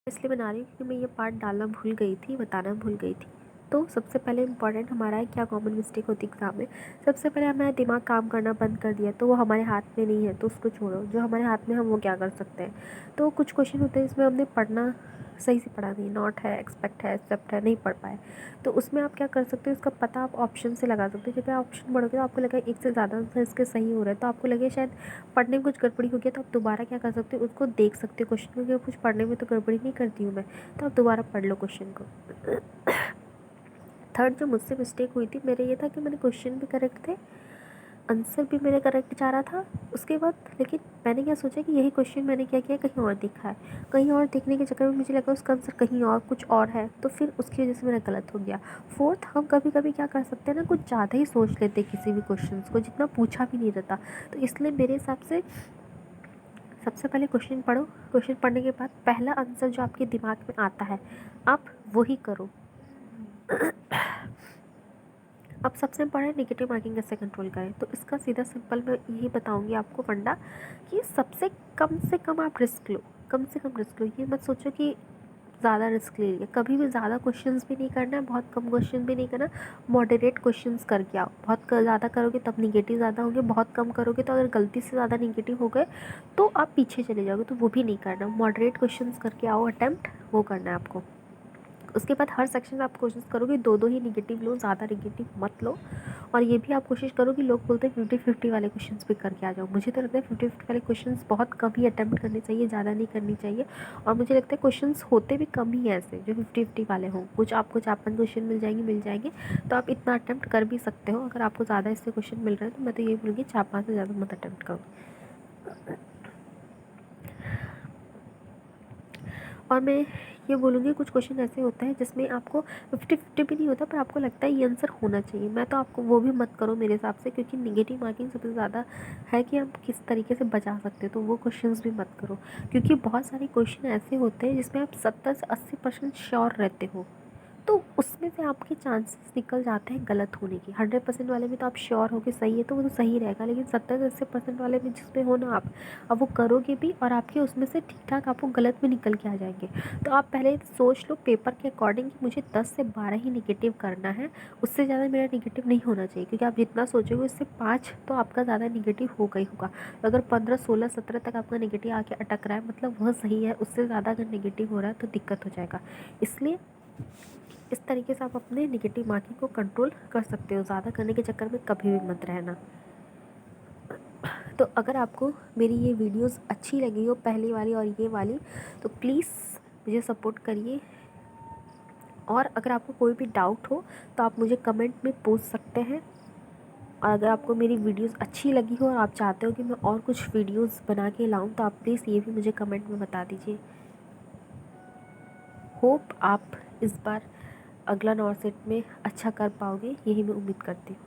इसलिए बना रही हूँ क्योंकि मैं ये पार्ट डालना भूल गई थी, बताना भूल गई थी। तो सबसे पहले इम्पॉर्टेंट हमारा है क्या कॉमन मिस्टेक होती है एग्ज़ाम में। सबसे पहले हमारा दिमाग काम करना बंद कर दिया, तो वो हमारे हाथ में नहीं है, तो उसको छोड़ो। जो हमारे हाथ में हम वो क्या कर सकते हैं। तो कुछ क्वेश्चन होते हैं जिसमें हमने पढ़ना सही से पढ़ा नहीं, नॉट है, एक्सपेक्ट है, एक्सेप्ट है, नहीं पढ़ पाए। तो उसमें आप क्या कर सकते हो, इसका पता आप ऑप्शन से लगा सकते हो। जब आप ऑप्शन पढ़ोगे तो आपको लगा एक से ज़्यादा आंसर इसके सही हो रहा है, तो आपको लगे शायद पढ़ने में कुछ गड़बड़ी हो गया, तो आप दोबारा क्या कर सकते हो, उसको देख सकते हो क्वेश्चन को, क्योंकि कुछ पढ़ने में तो गड़बड़ी नहीं करती हूँ मैं, तो आप दोबारा पढ़ लो क्वेश्चन को। थर्ड जो मुझसे मिस्टेक हुई थी मेरे ये था कि मैंने क्वेश्चन भी करेक्ट थे, आंसर भी मेरे करेक्ट जा रहा था। उसके बाद लेकिन मैंने क्या सोचा कि यही क्वेश्चन मैंने क्या किया, कहीं और देखा है, कहीं और देखने के चक्कर में मुझे लगा उसका आंसर कहीं और कुछ और है, तो फिर उसकी वजह से मेरा गलत हो गया। फोर्थ, हम कभी कभी क्या कर सकते हैं ना, कुछ ज़्यादा ही सोच लेते हैं किसी भी क्वेश्चन को, जितना पूछा भी नहीं रहता। तो इसलिए मेरे हिसाब से सबसे पहले क्वेश्चन पढ़ो, क्वेश्चन पढ़ने के बाद पहला आंसर जो आपके दिमाग में आता है आप वही करो। अब सबसे इम्पॉर्टेंट नेगेटिव मार्किंग कैसे कंट्रोल करें, तो इसका सीधा सिंपल मैं यही बताऊंगी आपको फंडा, कि सबसे कम से कम आप रिस्क लो, कम से कम रिस्क लो। ये मत सोचो कि ज़्यादा रिस्क ले लिया, कभी भी ज़्यादा क्वेश्चंस भी नहीं करना है, बहुत कम क्वेश्चन भी नहीं करना। मॉडरेट क्वेश्चंस करके आओ, बहुत ज़्यादा करोगे तब निगेटिव ज़्यादा होंगे, बहुत कम करोगे तो अगर गलती से ज़्यादा निगेटिव हो गए तो आप पीछे चले जाओगे, तो वो भी नहीं करना। मॉडरेट क्वेश्चंस करके आओ, अटैम्प्ट वो करना है आपको। उसके बाद हर सेक्शन में आप कोशिश करोगे दो दो ही निगेटिव लो, ज़्यादा निगेटिव मत लो। और ये भी आप कोशिश करो कि लोग बोलते हैं 50-50 वाले क्वेश्चंस भी करके आ जाओ, मुझे तो लगता है 50-50 वाले क्वेश्चंस बहुत कम ही अटैम्प्ट करने चाहिए, ज़्यादा नहीं करनी चाहिए। और मुझे लगता है क्वेश्चंस होते भी कम ही हैं ऐसे जो 50-50 वाले हों, कुछ आपको 4-5 क्वेश्चन मिल जाएंगे, तो आप इतना अटैम्प्ट कर भी सकते हो। अगर आपको ज़्यादा इससे क्वेश्चन मिल रहे हैं तो मैं तो ये बोलूँगी 4-5 से ज़्यादा मत अटैम्प्ट करो। और मैं ये बोलूँगी कुछ क्वेश्चन ऐसे होते हैं जिसमें आपको 50-50 भी नहीं होता, पर आपको लगता है ये आंसर होना चाहिए, मैं तो आपको वो भी मत करो मेरे हिसाब से, क्योंकि नेगेटिव मार्किंग सबसे ज़्यादा है कि आप किस तरीके से बचा सकते हो, तो वो क्वेश्चंस भी मत करो। क्योंकि बहुत सारे क्वेश्चन ऐसे होते हैं जिसमें आप 70 से 80% श्योर रहते हो, तो उसमें से आपके चांसेस निकल जाते हैं गलत होने की। 100% वाले में तो आप श्योर हो कि सही है तो वो तो सही रहेगा, लेकिन 70 से 80% वाले में जिसमें हो ना आप, अब वो करोगे भी और आपके उसमें से ठीक ठाक आपको गलत में निकल के आ जाएंगे। तो आप पहले सोच लो पेपर के अकॉर्डिंग कि मुझे 10 से 12 ही निगेटिव करना है, उससे ज़्यादा मेरा निगेटिव नहीं होना चाहिए, क्योंकि आप जितना सोचोगे उससे 5 तो आपका ज़्यादा निगेटिव होगा ही होगा। अगर 15, 16, 17 तक आपका निगेटिव आके अटक रहा है मतलब वह सही है, उससे ज़्यादा अगर निगेटिव हो रहा है तो दिक्कत हो जाएगा। इसलिए इस तरीके से आप अपने नेगेटिव मार्किंग को कंट्रोल कर सकते हो, ज़्यादा करने के चक्कर में कभी भी मत रहना। तो अगर आपको मेरी ये वीडियोस अच्छी लगी हो, पहली वाली और ये वाली, तो प्लीज़ मुझे सपोर्ट करिए। और अगर आपको कोई भी डाउट हो तो आप मुझे कमेंट में पूछ सकते हैं। और अगर आपको मेरी वीडियोस अच्छी लगी हो और आप चाहते हो कि मैं और कुछ वीडियोस बना के लाऊं, तो आप प्लीज़ ये भी मुझे कमेंट में बता दीजिए। होप आप इस बार अगला नॉर्थ सेट में अच्छा कर पाओगे, यही मैं उम्मीद करती हूँ।